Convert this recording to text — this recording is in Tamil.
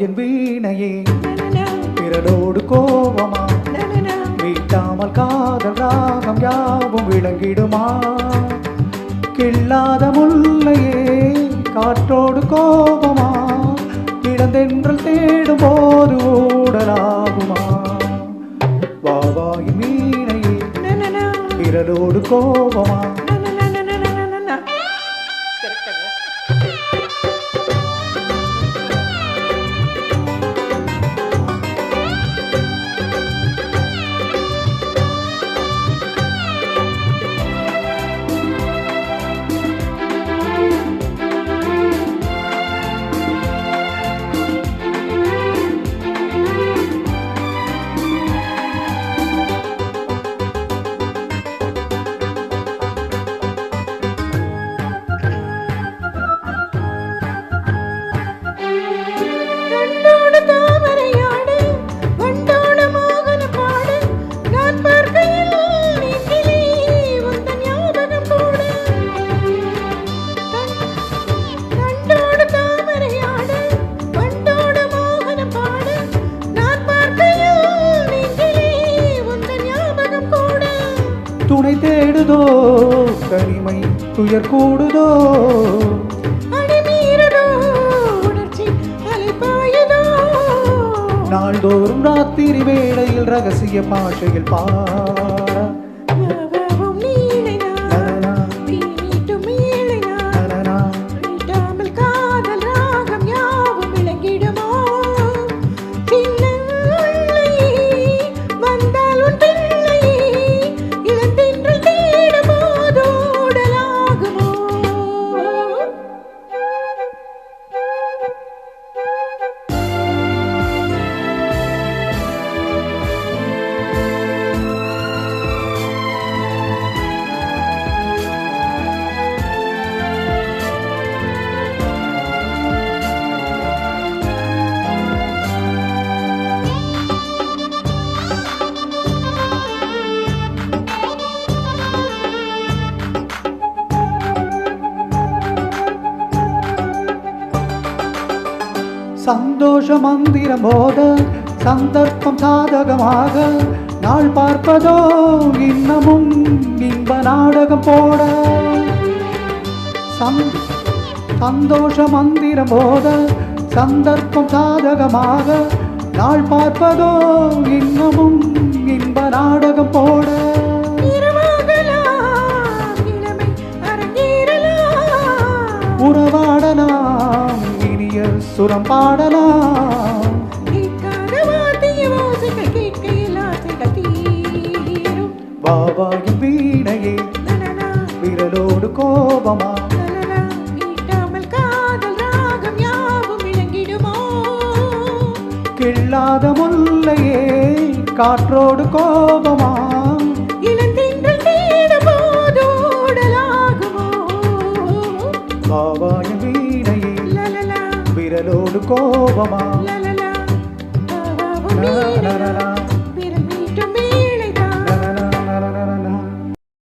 என் வீணையே விரலோடு கோபமா மீட்டாமல் காதல் ராகம் யாவும் விளங்கிடுமா கிள்ளாத முல்லையே காற்றோடு கோபமா இளந்தென்றல் தேடும் போது ஊடலாகுமா வாவாயின் வீணையே விரலோடு கோபமா துணை தேடுதோ தனிமை துயர் கூடுதோ நாள்தோறும் ராத்திரி வேளையில் ரகசிய பாஷையில் பாட சந்தோஷ மந்திரம் போத சந்தர்ப்பம் சாதகமாக நாள் பார்ப்பதோ இன்னமும் இன்ப நாடகம் போட சந்தோஷ மந்திரம் போத சந்தர்ப்பம் சாதகமாக நாள் பார்ப்பதோ இன்னமும் இன்ப நாடகம் போட உறவாடலாம் சுரம் பாடலாம் வாவாயின் வீணையே விரலோடு கோபமா கிள்ளாத முல்லையே காற்றோடு கோபமா வாவாயின் வீணையே விரலோடு கோபமா